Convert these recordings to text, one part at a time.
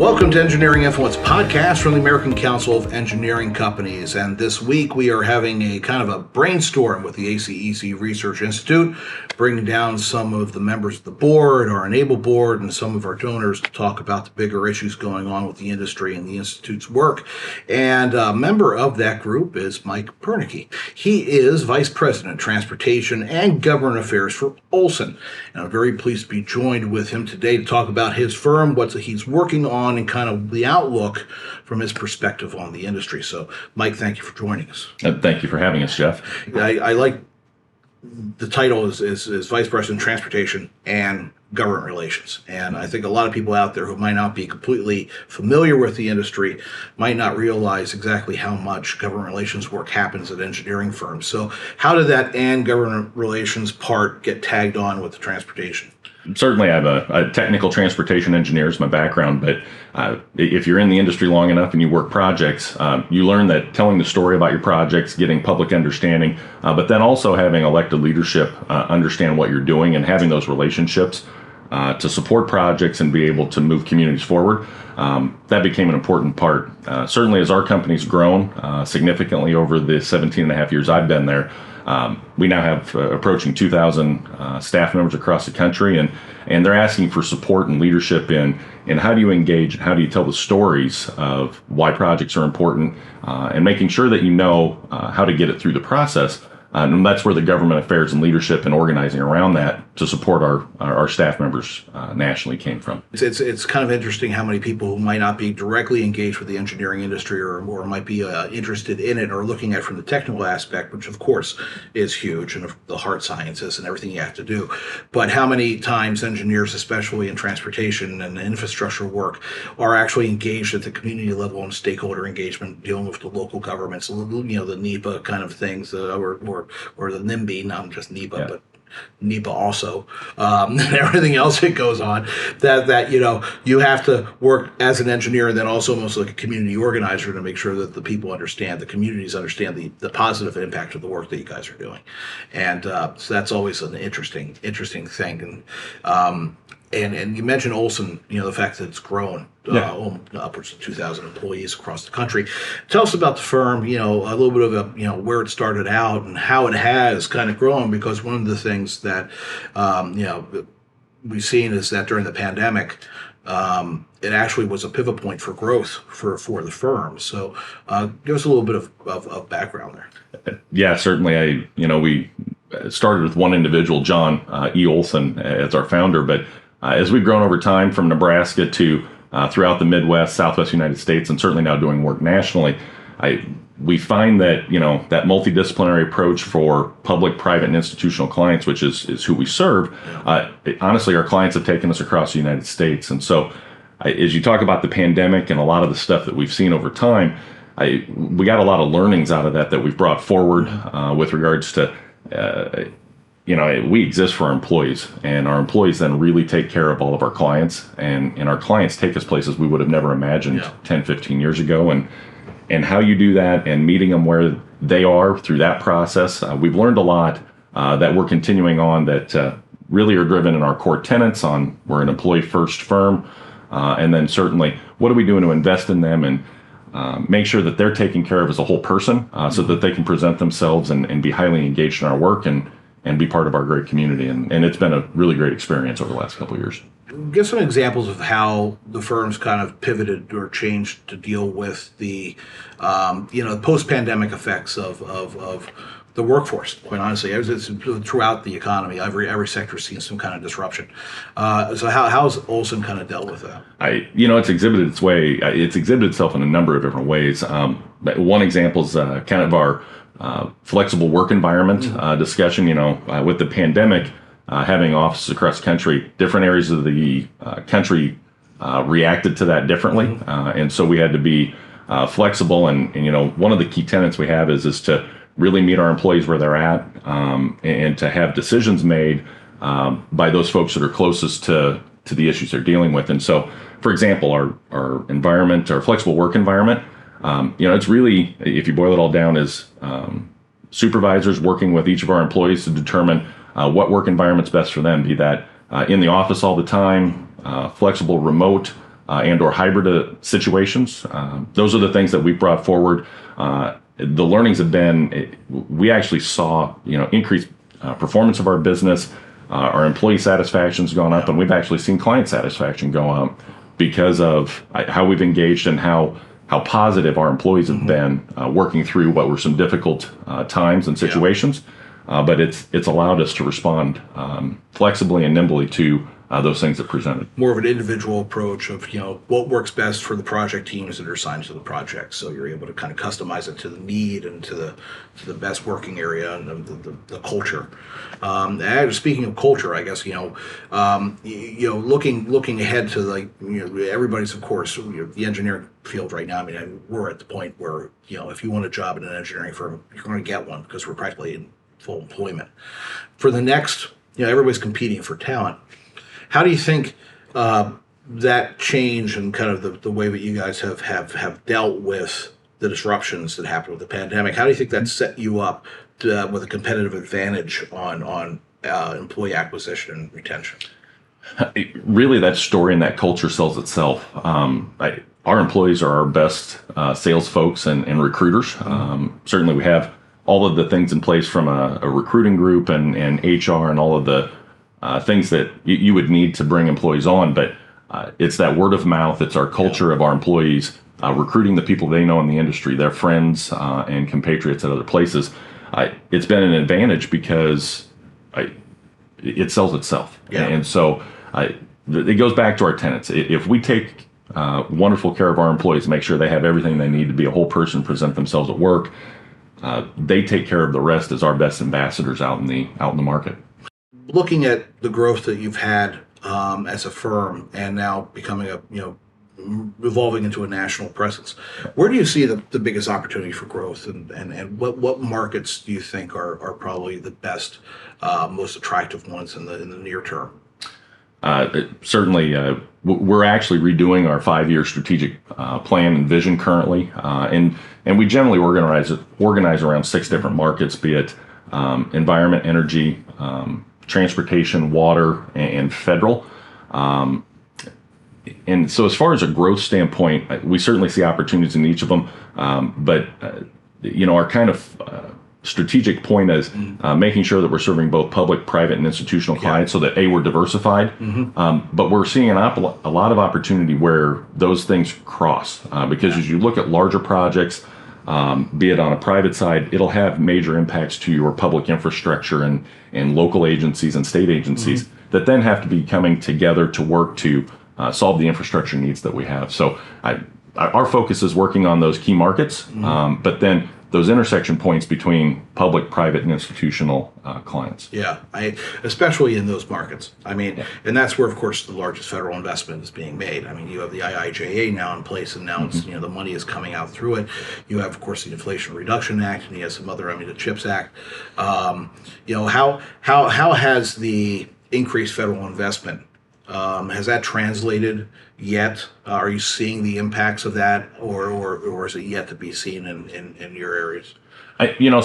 Welcome to Engineering Influence podcast from the American Council of Engineering Companies. And this week we are having a kind of a brainstorm with the ACEC Research Institute, bringing down some of the members of the board, our Enable board, and some of our donors to talk about the bigger issues going on with the industry and the Institute's work. And a member of that group is Mike Piernicky. He is Vice President, Transportation and Government Affairs for Olsson. And I'm very pleased to be joined with him today to talk about his firm, what he's working on, and kind of the outlook from his perspective on the industry. So, Mike, thank you for joining us. Thank you for having us, Jeff. I like the title is Vice President, Transportation and Government Relations. And I think a lot of people out there who might not be completely familiar with the industry might not realize exactly how much government relations work happens at engineering firms. So how did that and government relations part get tagged on with the transportation? Certainly, I have a technical transportation engineer as my background, but if you're in the industry long enough and you work projects, you learn that telling the story about your projects, getting public understanding, but then also having elected leadership understand what you're doing and having those relationships to support projects and be able to move communities forward, that became an important part. Certainly, as our company's grown significantly over the 17 and a half years I've been there, we now have approaching 2,000 staff members across the country, and they're asking for support and leadership in how do you engage and how do you tell the stories of why projects are important, and making sure that you know how to get it through the process. And that's where the government affairs and leadership and organizing around that to support our staff members nationally came from. It's kind of interesting how many people who might not be directly engaged with the engineering industry or might be interested in it or looking at it from the technical aspect, which of course is huge, and the hard sciences and everything you have to do. But how many times engineers, especially in transportation and infrastructure work, are actually engaged at the community level and stakeholder engagement, dealing with the local governments, the NEPA kind of things, or the NIMBY, not just NEPA, but NEPA also, and everything else that goes on, that you have to work as an engineer and then also almost like a community organizer to make sure that the people understand, the communities understand the positive impact of the work that you guys are doing. And so that's always an interesting thing. And you mentioned Olsson, the fact that it's grown upwards of 2,000 employees across the country. Tell us about the firm, a little bit of where it started out and how it has kind of grown, because one of the things that, we've seen is that during the pandemic, it actually was a pivot point for growth for the firm. So give us a little bit of background there. Yeah, certainly. We started with one individual, John E. Olsson, as our founder, but as we've grown over time from Nebraska to throughout the Midwest, Southwest United States, and certainly now doing work nationally, we find that that multidisciplinary approach for public, private, and institutional clients, which is who we serve, honestly, our clients have taken us across the United States. And so as you talk about the pandemic and a lot of the stuff that we've seen over time, we got a lot of learnings out of that we've brought forward with regards to we exist for our employees, and our employees then really take care of all of our clients, and our clients take us places we would have never imagined 10, 15 years ago. And how you do that and meeting them where they are through that process, we've learned a lot that we're continuing on that really are driven in our core tenets on we're an employee first firm, and then certainly what are we doing to invest in them and make sure that they're taken care of as a whole person so that they can present themselves and be highly engaged in our work and be part of our great community. And it's been a really great experience over the last couple of years. Give some examples of how the firm's kind of pivoted or changed to deal with the, post-pandemic effects of the workforce. Quite honestly, it's throughout the economy. Every sector has seen some kind of disruption. So how's Olsson kind of dealt with that? It's exhibited its way. It's exhibited itself in a number of different ways. One example is kind of our flexible work environment discussion. With the pandemic, having offices across the country, different areas of the country reacted to that differently, and so we had to be flexible. And one of the key tenets we have is to really meet our employees where they're at, and to have decisions made by those folks that are closest to the issues they're dealing with. And so, for example, our environment, our flexible work environment, it's really, if you boil it all down, is supervisors working with each of our employees to determine what work environment's best for them, be that in the office all the time, flexible remote, and or hybrid situations. Those are the things that we brought forward. The learnings have been, we actually saw, increased performance of our business. Our employee satisfaction's gone up, and we've actually seen client satisfaction go up because of how we've engaged and how positive our employees have been working through what were some difficult times and situations. But it's allowed us to respond flexibly and nimbly to those things that presented. More of an individual approach of what works best for the project teams that are assigned to the project. So you're able to kind of customize it to the need and to the best working area and the culture. And speaking of culture, I guess looking ahead to everybody's, of course, the engineering field right now. I mean, we're at the point where if you want a job in an engineering firm, you're going to get one because we're practically in full employment. For the next, everybody's competing for talent. How do you think that change and kind of the way that you guys have dealt with the disruptions that happened with the pandemic, how do you think that set you up with a competitive advantage on employee acquisition and retention? Really, that story and that culture sells itself. Our employees are our best sales folks and recruiters. Certainly, we have all of the things in place from a recruiting group and HR and all of the things that you would need to bring employees on, but it's that word of mouth. It's our culture of our employees, recruiting the people they know in the industry, their friends and compatriots at other places. It's been an advantage because it sells itself. Yeah. And so it goes back to our tenets. If we take wonderful care of our employees, make sure they have everything they need to be a whole person, present themselves at work, they take care of the rest as our best ambassadors out in the market. Looking at the growth that you've had as a firm and now becoming evolving into a national presence, where do you see the biggest opportunity for growth, and what markets do you think are probably the best, most attractive ones in the near term? Certainly, we're actually redoing our 5-year strategic plan and vision currently, and we generally organize around 6 different markets, be it environment, energy, transportation, water, and federal. And so as far as a growth standpoint, we certainly see opportunities in each of them. But our kind of strategic point is making sure that we're serving both public, private, and institutional clients so that we're diversified. But we're seeing a lot of opportunity where those things cross because as you look at larger projects, be it on a private side, it'll have major impacts to your public infrastructure and local agencies and state agencies that then have to be coming together to work to solve the infrastructure needs that we have. So our focus is working on those key markets, but then those intersection points between public, private, and institutional clients. Yeah, especially in those markets. I mean, and that's where, of course, the largest federal investment is being made. I mean, you have the IIJA now in place, and now it's, the money is coming out through it. You have, of course, the Inflation Reduction Act, and you have some other, the CHIPS Act. How has the increased federal investment has that translated yet? Are you seeing the impacts of that, or is it yet to be seen in your areas?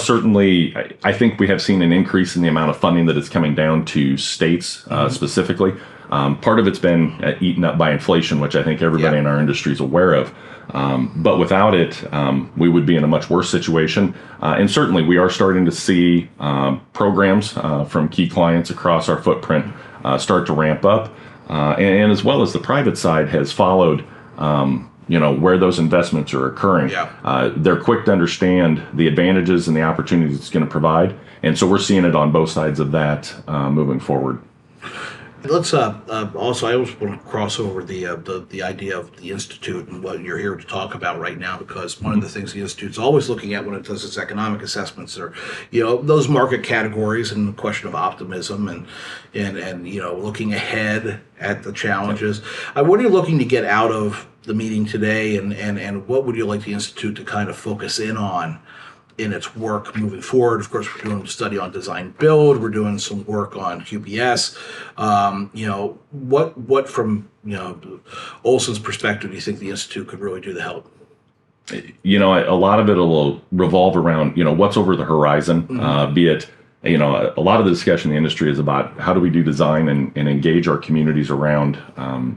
Certainly, I think we have seen an increase in the amount of funding that is coming down to states specifically. Part of it's been eaten up by inflation, which I think everybody in our industry is aware of. But without it, we would be in a much worse situation. And certainly, we are starting to see programs from key clients across our footprint start to ramp up. And as well as the private side has followed, where those investments are occurring. They're quick to understand the advantages and the opportunities it's going to provide. And so we're seeing it on both sides of that moving forward. Let's also, I always want to cross over the idea of the Institute and what you're here to talk about right now, because one of the things the Institute's always looking at when it does its economic assessments are, those market categories and the question of optimism and looking ahead at the challenges. What are you looking to get out of the meeting today, and what would you like the Institute to kind of focus in on in its work moving forward? Of course, we're doing a study on design build. We're doing some work on QPS. What from Olsson's perspective do you think the Institute could really do to help? A lot of it will revolve around what's over the horizon, be it a lot of the discussion in the industry is about how do we do design and engage our communities around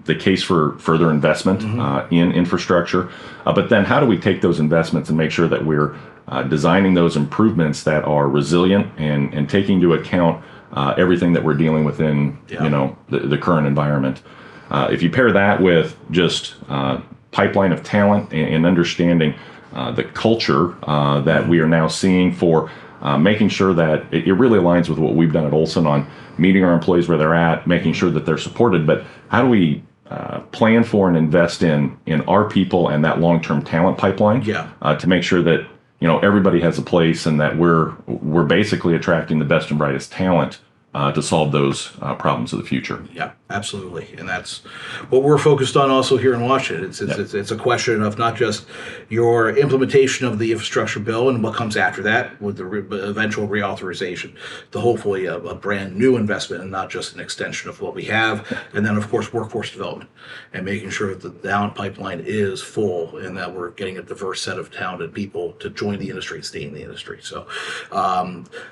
the case for further investment in infrastructure, but then how do we take those investments and make sure that we're designing those improvements that are resilient and taking into account everything that we're dealing with in the current environment. If you pair that with just pipeline of talent and understanding the culture that we are now seeing for making sure that it really aligns with what we've done at Olsson on meeting our employees where they're at, making sure that they're supported. But how do we plan for and invest in our people and that long-term talent pipeline to make sure that everybody has a place and that we're basically attracting the best and brightest talent to solve those problems of the future. Yeah, absolutely, and that's what we're focused on also here in Washington. It's a question of not just your implementation of the infrastructure bill and what comes after that with the eventual reauthorization, to hopefully a brand new investment and not just an extension of what we have, and then of course workforce development and making sure that the talent pipeline is full and that we're getting a diverse set of talented people to join the industry and stay in the industry. So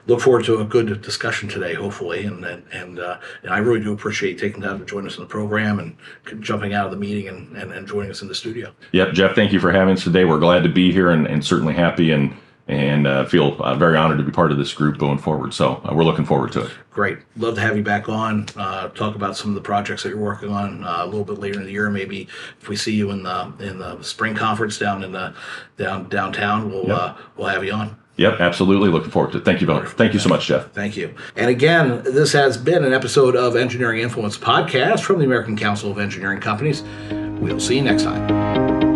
look forward to a good discussion today, hopefully. And I really do appreciate taking time to join us in the program and jumping out of the meeting and joining us in the studio. Yep, Jeff, thank you for having us today. We're glad to be here and certainly happy and feel very honored to be part of this group going forward. So we're looking forward to it. Great. Love to have you back on, talk about some of the projects that you're working on a little bit later in the year. Maybe if we see you in the spring conference down in downtown, we'll have you on. Yep, absolutely. Looking forward to it. Thank you, Bill. Thank you so much, Jeff. Thank you. And again, this has been an episode of Engineering Influence Podcast from the American Council of Engineering Companies. We'll see you next time.